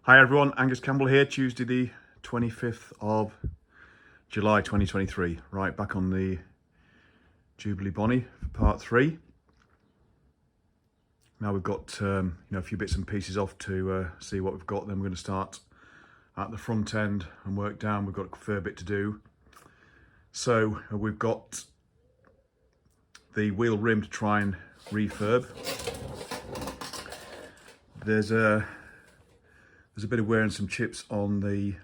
Hi everyone, Angus Campbell here, Tuesday the 25th of July 2023. Right, back on the Jubilee Bonnie for part 3. Now we've got a few bits and pieces off to see what we've got. Then we're going to start at the front end and work down. We've got a fair bit to do. So we've got the wheel rim to try and refurb. There's a bit of wear and some chips on the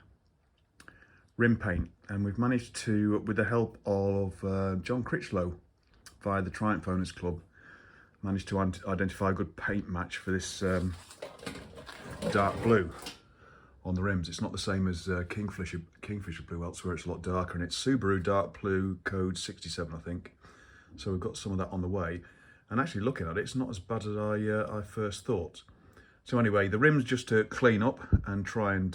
rim paint, and we've managed to, with the help of John Critchlow via the Triumph Owners Club, managed to identify a good paint match for this dark blue on the rims. It's not the same as Kingfisher blue elsewhere, it's a lot darker, and it's Subaru dark blue code 67, I think. So we've got some of that on the way, and actually looking at it, it's not as bad as I first thought. So anyway, the rims just to clean up and try and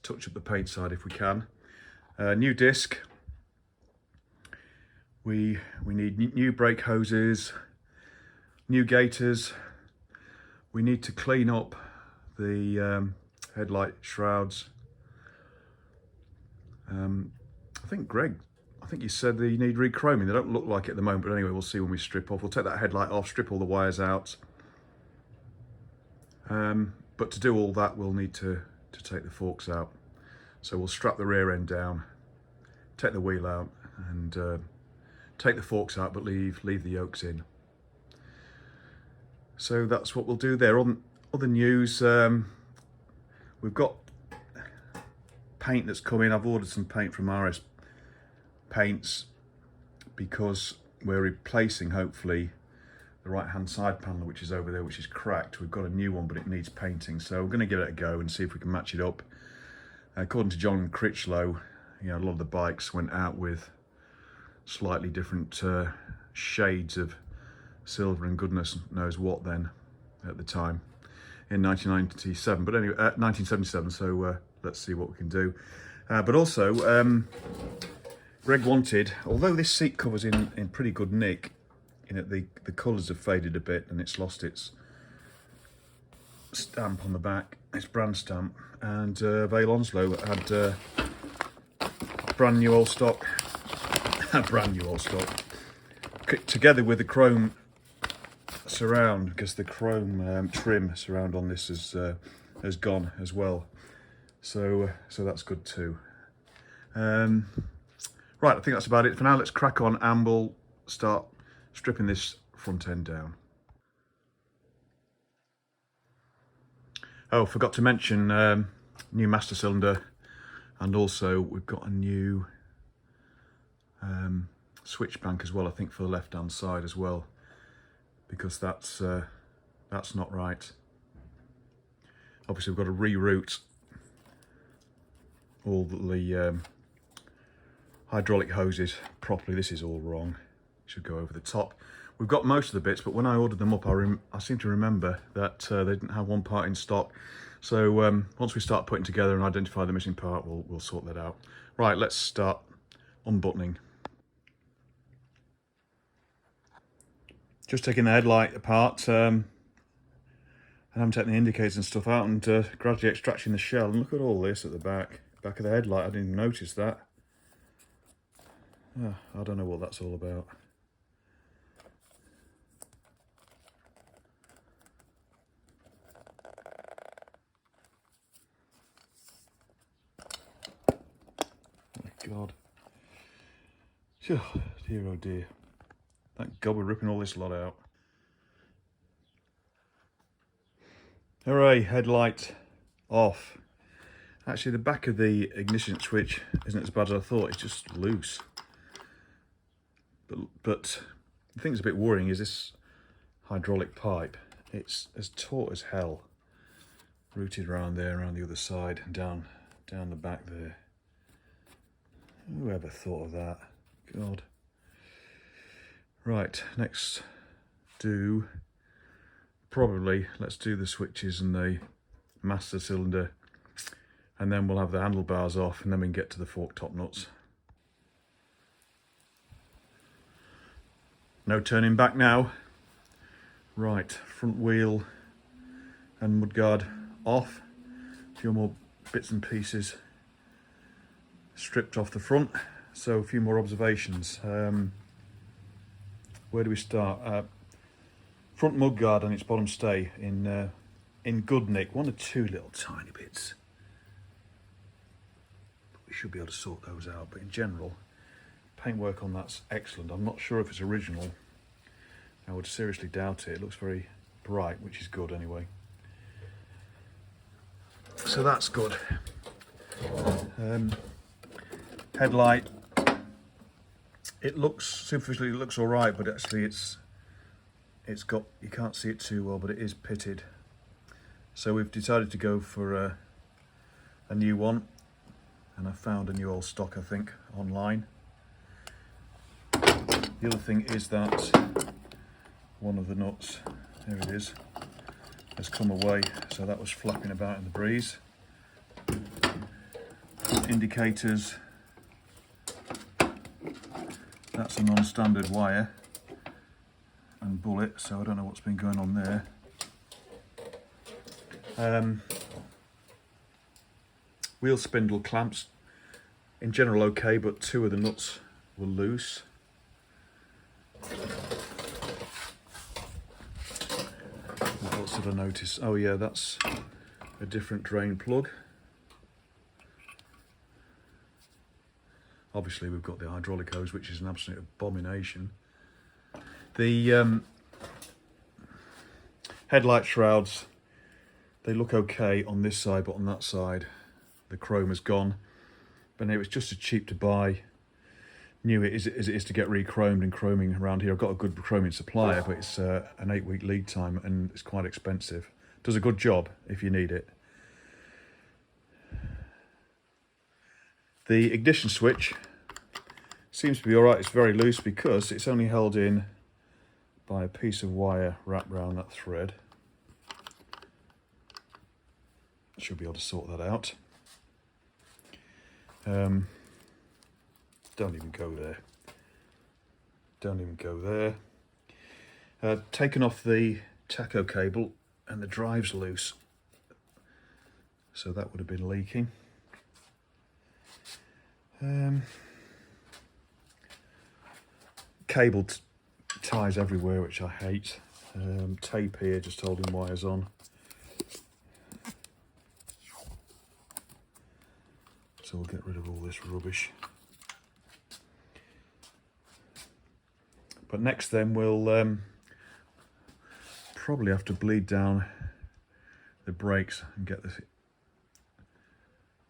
touch up the paint side if we can. New disc. We need new brake hoses, new gaiters. We need to clean up the headlight shrouds. I think you said they need rechroming. They don't look like it at the moment, but anyway, we'll see when we strip off. We'll take that headlight off, strip all the wires out. But to do all that, we'll need to take the forks out. So we'll strap the rear end down, take the wheel out, and take the forks out, but leave the yokes in. So that's what we'll do there. On other news, we've got paint that's come in. I've ordered some paint from RS Paints because we're replacing, hopefully, the right hand side panel which is over there, which is cracked. We've got a new one, but it needs painting, so we're going to give it a go and see if we can match it up. According to John Critchlow, a lot of the bikes went out with slightly different shades of silver and goodness knows what then at the time in 1997, but anyway 1977. So let's see what we can do. But also Greg wanted, although this seat cover's in pretty good nick, the colours have faded a bit and it's lost its stamp on the back, its brand stamp, and Vale Onslow had brand new old stock, together with the chrome surround, because the chrome trim surround on this has gone as well. So that's good too. Right, I think that's about it for now. Let's crack on and we'll start stripping this front end down. Oh, forgot to mention new master cylinder, and also we've got a new switch bank as well, I think, for the left hand side as well, because that's not right. Obviously we've got to reroute all the hydraulic hoses properly. This is all wrong. Should go over the top. We've got most of the bits, but when I ordered them up, I seem to remember that they didn't have one part in stock. So once we start putting together and identify the missing part, we'll sort that out. Right, let's start unbuttoning. Just taking the headlight apart, and I'm taking the indicators and stuff out, and gradually extracting the shell. And look at all this at the back of the headlight. I didn't even notice that. Oh, I don't know what that's all about. God. Dear oh dear. Thank God we're ripping all this lot out. Hooray, headlight off. Actually, the back of the ignition switch isn't as bad as I thought, it's just loose. But the thing that's a bit worrying is this hydraulic pipe. It's as taut as hell. Routed around there, around the other side, and down the back there. Whoever thought of that? God. Right, next let's do the switches and the master cylinder, and then we'll have the handlebars off, and then we can get to the fork top nuts. No turning back now. Right, front wheel and mudguard off. few more bits and pieces stripped off the front. So a few more observations. Where do we start? Front mudguard and its bottom stay in good nick. One or two little tiny bits. We should be able to sort those out, but in general, paintwork on that's excellent. I'm not sure if it's original. I would seriously doubt it. It looks very bright, which is good anyway. So that's good. Headlight. It looks superficially, it looks all right, but actually it's got, you can't see it too well, but it is pitted. So we've decided to go for a new one, and I found a new old stock, I think, online. The other thing is that one of the nuts, there it is, has come away, so that was flapping about in the breeze. Indicators, that's a non-standard wire and bullet, so I don't know what's been going on there. Wheel spindle clamps, in general okay, but two of the nuts were loose. What else did I notice? Oh yeah, that's a different drain plug. Obviously we've got the hydraulic hose, which is an absolute abomination. The headlight shrouds, they look okay on this side, but on that side the chrome has gone. But anyway, it's just as cheap to buy new as it is to get re-chromed, and chroming around here. I've got a good chroming supplier, but it's an 8-week lead time and it's quite expensive. Does a good job if you need it. The ignition switch seems to be alright. It's very loose because it's only held in by a piece of wire wrapped around that thread. Should be able to sort that out. Don't even go there. Don't even go there. Taken off the tacho cable and the drive's loose. So that would have been leaking. Cable ties everywhere, which I hate. Tape here just holding wires on. So we'll get rid of all this rubbish. But next then we'll probably have to bleed down the brakes and get the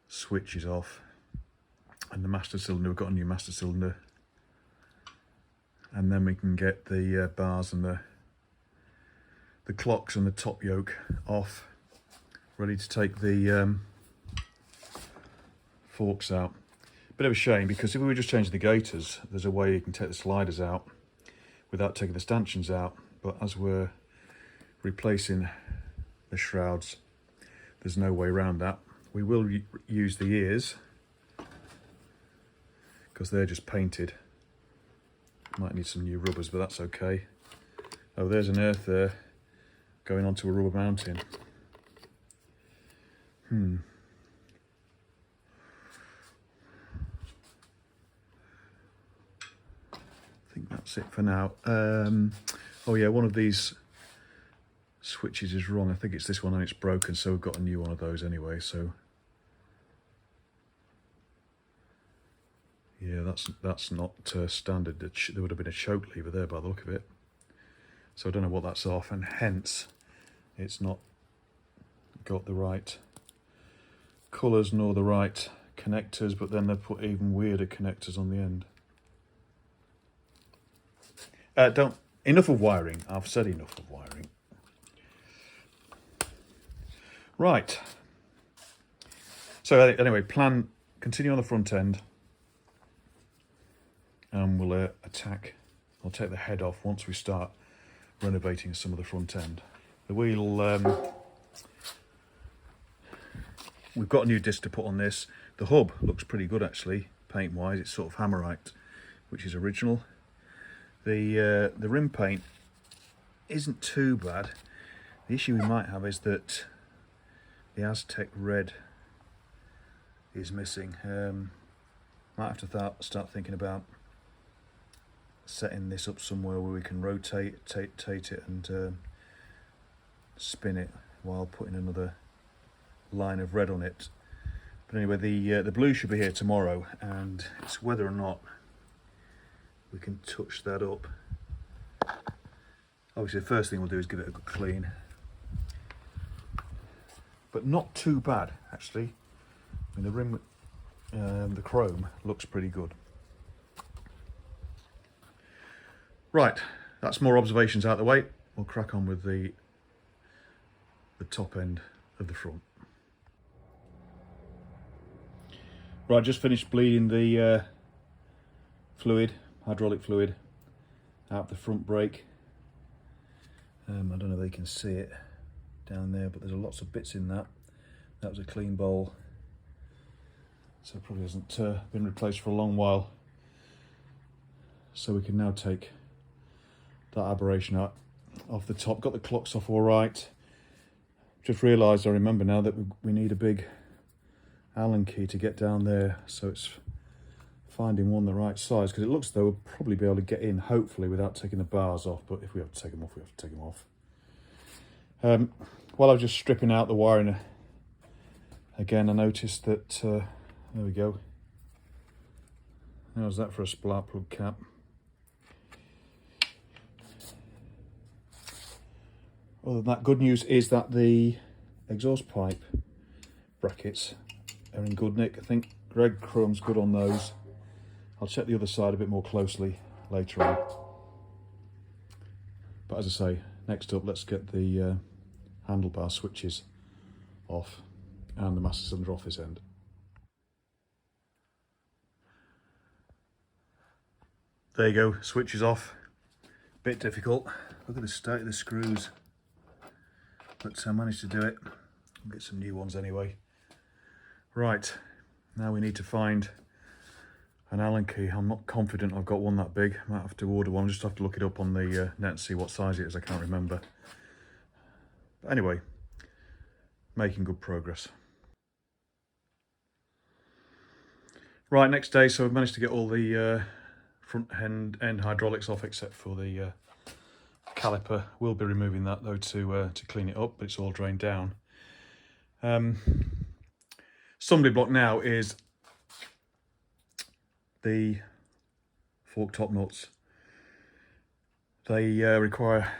switches off. And the master cylinder, we've got a new master cylinder. And then we can get the bars and the clocks and the top yoke off, ready to take the forks out. Bit of a shame, because if we were just changing the gaiters, there's a way you can take the sliders out without taking the stanchions out. But as we're replacing the shrouds, there's no way around that. We will use the ears because they're just painted. Might need some new rubbers, but that's okay. Oh, there's an earth there going onto a rubber mounting. I think that's it for now. Oh yeah, one of these switches is wrong. I think it's this one and it's broken, so we've got a new one of those anyway. So yeah, that's not standard. There would have been a choke lever there by the look of it. So I don't know what that's off, and hence it's not got the right colours nor the right connectors, but then they've put even weirder connectors on the end. Enough of wiring. I've said enough of wiring. Right. So anyway, continue on the front end, and we'll attack. I'll take the head off once we start renovating some of the front end. The wheel, we've got a new disc to put on this. The hub looks pretty good actually, paint wise. It's sort of hammerite, which is original. The rim paint isn't too bad. The issue we might have is that the Aztec red is missing. Might have to start thinking about setting this up somewhere where we can rotate it and spin it while putting another line of red on it. But anyway, the blue should be here tomorrow, and it's whether or not we can touch that up. Obviously the first thing we'll do is give it a good clean, but not too bad actually. I mean, the rim, the chrome looks pretty good. Right, that's more observations out the way. We'll crack on with the top end of the front. Right, just finished bleeding the hydraulic fluid out the front brake. I don't know if they can see it down there, but there's lots of bits in that. That was a clean bowl, so it probably hasn't been replaced for a long while. So we can now take that aberration out off the top. Got the clocks off all right. Just realised, I remember now, that we need a big Allen key to get down there, so it's finding one the right size, because it looks as though we'll probably be able to get in, hopefully, without taking the bars off. But if we have to take them off, we have to take them off. While I was just stripping out the wiring again, I noticed that there we go. How's that for a spark plug cap? Other than that, good news is that the exhaust pipe brackets are in good nick. I think Greg Chrome's good on those. I'll check the other side a bit more closely later on. But as I say, next up, let's get the handlebar switches off and the master cylinder off this end. There you go, switches off. Bit difficult. Look at the state of the screws. But I managed to do it. I'll get some new ones anyway. Right, now we need to find an Allen key. I'm not confident I've got one that big. Might have to order one. I'll just have to look it up on the net and see what size it is. I can't remember. But anyway, making good progress. Right, next day, so I've managed to get all the front end hydraulics off except for the caliper. We'll be removing that though to clean it up, but it's all drained down. Stumbling block now is the fork top nuts. They require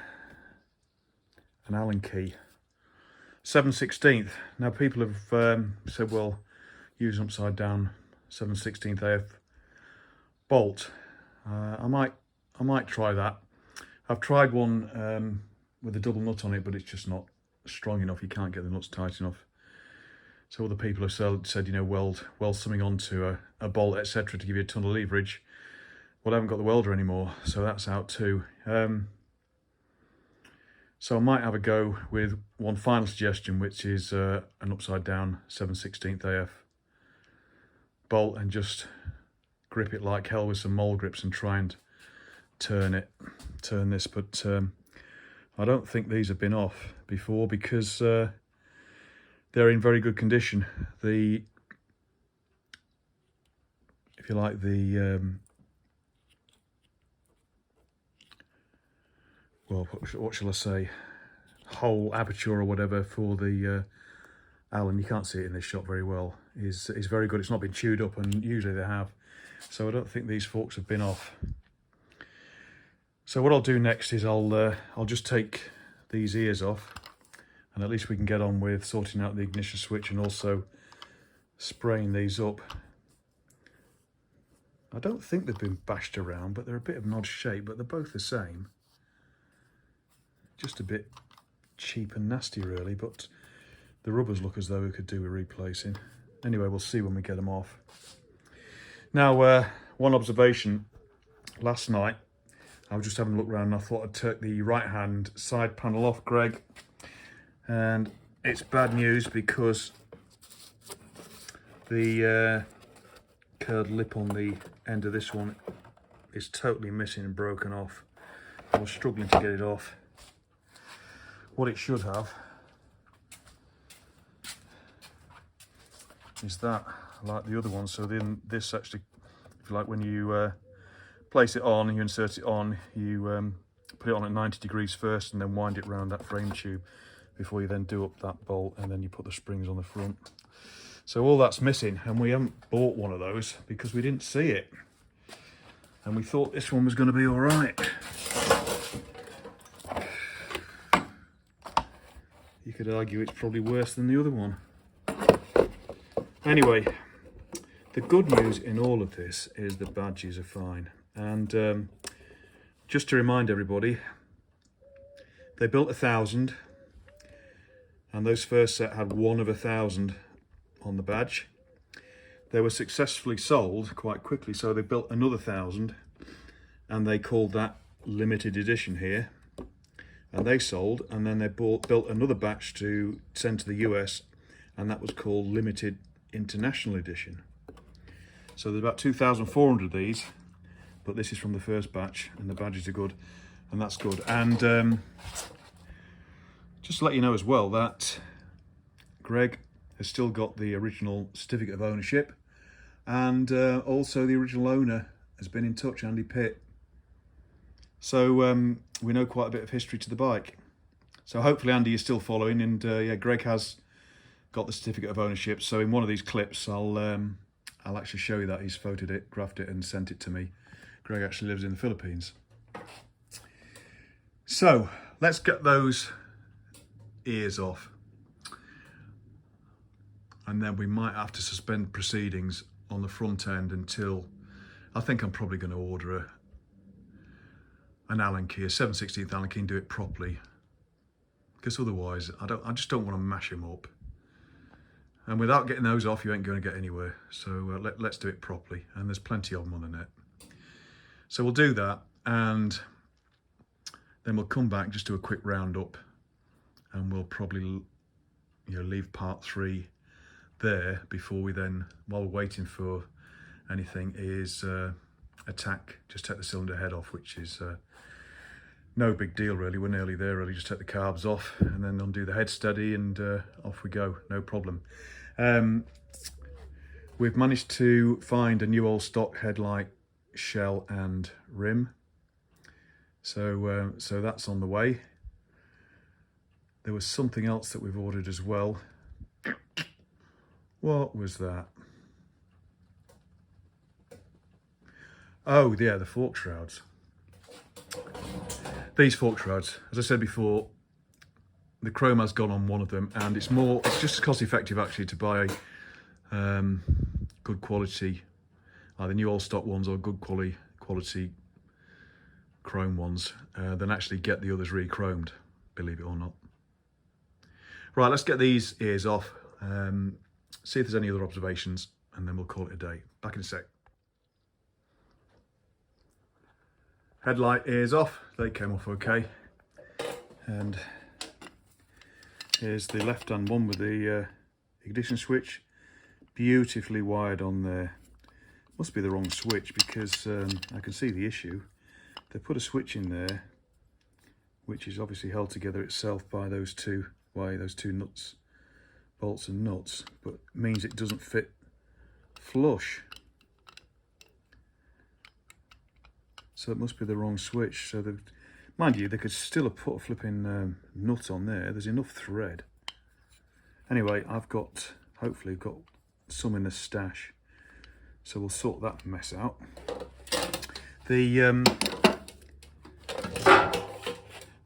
an Allen key, 7/16. Now people have said, well, use an upside down 7/16 AF bolt. I might try that. I've tried one with a double nut on it, but it's just not strong enough. You can't get the nuts tight enough. So other people have said, you know, weld something onto a bolt, etc., to give you a ton of leverage. Well, I haven't got the welder anymore, so that's out too. So I might have a go with one final suggestion, which is an upside down 7/16 AF bolt, and just grip it like hell with some mole grips and try and turn this. But I don't think these have been off before, because they're in very good condition. If you like, well, what shall I say, hole aperture or whatever for the Allen, you can't see it in this shot very well, is very good. It's not been chewed up, and usually they have. So I don't think these forks have been off. So what I'll do next is I'll just take these ears off, and at least we can get on with sorting out the ignition switch and also spraying these up. I don't think they've been bashed around, but they're a bit of an odd shape, but they're both the same. Just a bit cheap and nasty really, but the rubbers look as though we could do with replacing. Anyway, we'll see when we get them off. Now, one observation. Last night, I was just having a look around and I thought I'd take the right-hand side panel off, Greg. And it's bad news, because the curved lip on the end of this one is totally missing and broken off. I was struggling to get it off. What it should have is that, like the other one. So then this actually, if you like, when you place it on, you insert it on, you put it on at 90 degrees first and then wind it around that frame tube before you then do up that bolt, and then you put the springs on the front. So all that's missing, and we haven't bought one of those because we didn't see it. And we thought this one was going to be all right. You could argue it's probably worse than the other one. Anyway, the good news in all of this is the badges are fine. And just to remind everybody, they built 1,000, and those first set had 1 of 1,000 on the badge. They were successfully sold quite quickly, so they built another 1,000, and they called that limited edition here. And they sold, and then they built another batch to send to the US, and that was called limited international edition. So there's about 2,400 of these, but this is from the first batch, and the badges are good, and that's good. And just to let you know as well that Greg has still got the original certificate of ownership, and also the original owner has been in touch, Andy Pitt. So we know quite a bit of history to the bike. So hopefully Andy is still following, and yeah, Greg has got the certificate of ownership. So in one of these clips, I'll actually show you that he's photographed it and sent it to me. Greg actually lives in the Philippines. So let's get those ears off, and then we might have to suspend proceedings on the front end until, I think I'm probably going to order an Allen key, a 7/16 Allen key, and do it properly, because otherwise I just don't want to mash them up, and without getting those off you ain't going to get anywhere. So let's do it properly, and there's plenty of them on the net. So we'll do that, and then we'll come back, just do a quick roundup, and we'll probably leave part 3 there before we then, while we're waiting for anything, is just take the cylinder head off, which is no big deal really. We're nearly there really. Just take the carbs off and then undo the head steady, and off we go, no problem. We've managed to find a new old stock headlight shell and rim, so that's on the way. There was something else that we've ordered as well. What was that? Oh yeah, the fork shrouds. These fork shrouds, as I said before, the chrome has gone on one of them, and it's just as cost effective actually to buy good quality, either new old stock ones or good quality chrome ones, than actually get the others re-chromed, believe it or not. Right, let's get these ears off, see if there's any other observations, and then we'll call it a day. Back in a sec. Headlight ears off, they came off okay. And here's the left-hand one with the ignition switch, beautifully wired on there. Must be the wrong switch, because I can see the issue. They put a switch in there, which is obviously held together itself by those two nuts, bolts and nuts, but means it doesn't fit flush. So it must be the wrong switch. So mind you, they could still have put a flipping nut on there. There's enough thread. Anyway, hopefully got some in the stash, so we'll sort that mess out. The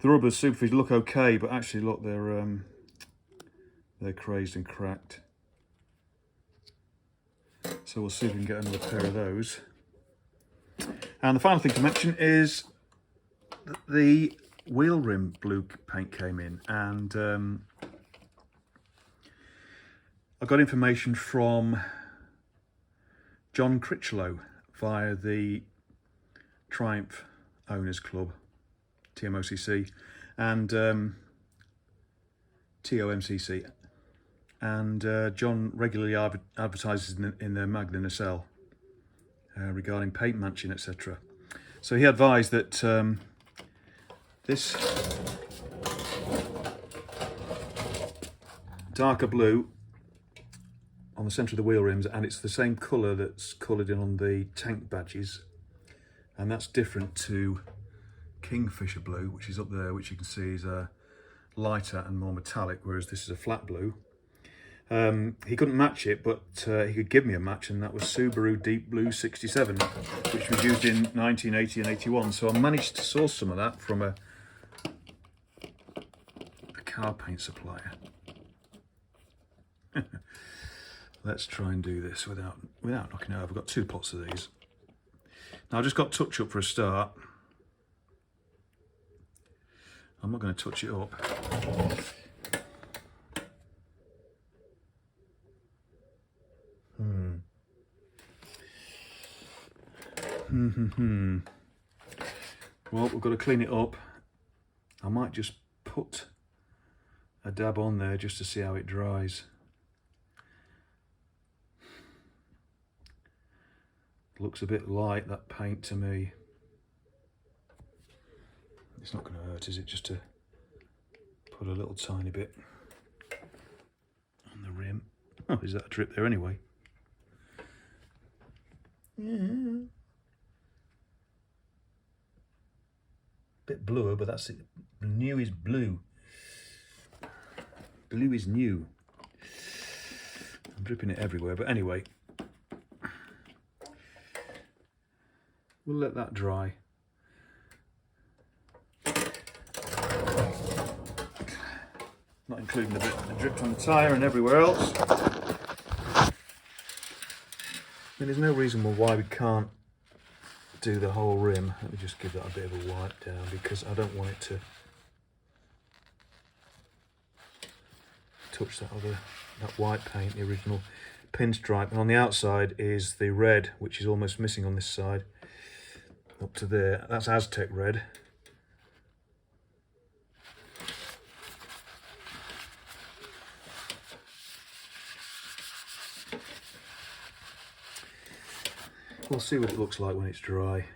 rubbers superfish look okay, but actually look, they're crazed and cracked. So we'll see if we can get another pair of those. And the final thing to mention is that the wheel rim blue paint came in, and I got information from John Critchlow via the Triumph Owners Club, TMOCC, and TOMCC, and John regularly advertises in their magazine SL regarding paint matching, etc. So he advised that this darker blue on the centre of the wheel rims, and it's the same colour that's coloured in on the tank badges, and that's different to Kingfisher blue, which is up there, which you can see is lighter and more metallic, whereas this is a flat blue. He couldn't match it, but he could give me a match, and that was Subaru Deep Blue 67, which was used in 1980 and 81. So I managed to source some of that from a car paint supplier. Let's try and do this without knocking it over. I've got 2 pots of these. Now I've just got touch up for a start. I'm not going to touch it up. Well, we've got to clean it up. I might just put a dab on there just to see how it dries. Looks a bit light, that paint, to me. It's not going to hurt, is it, just to put a little tiny bit on the rim. Oh, is that a drip there anyway? Yeah. Bit bluer, but that's it. New is blue. Blue is new. I'm dripping it everywhere, but anyway. We'll let that dry. Not including the bit that dripped on the tyre and everywhere else. I mean, there's no reason why we can't do the whole rim. Let me just give that a bit of a wipe down, because I don't want it to touch that white paint, the original pinstripe. And on the outside is the red, which is almost missing on this side. Up to there, that's Aztec red. We'll see what it looks like when it's dry.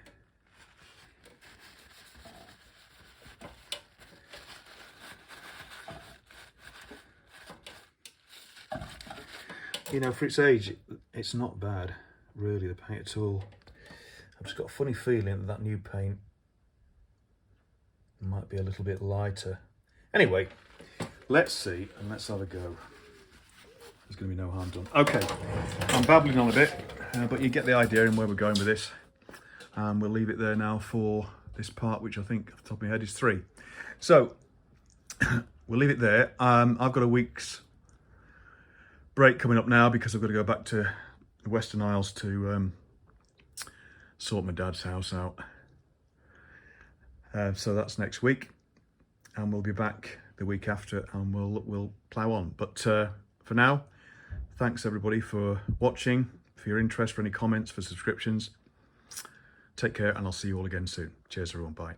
You know, for its age, it's not bad, really, the paint at all. I've just got a funny feeling that new paint might be a little bit lighter. Anyway, let's see, and let's have a go. There's going to be no harm done. Okay, I'm babbling on a bit, but you get the idea in where we're going with this. We'll leave it there now for this part, which I think off the top of my head is 3. So we'll leave it there. I've got a week's break coming up now because I've got to go back to the Western Isles to sort my dad's house out. So that's next week, and we'll be back the week after, and we'll plough on. But for now, thanks everybody for watching, for your interest, for any comments, for subscriptions. Take care, and I'll see you all again soon. Cheers everyone, bye.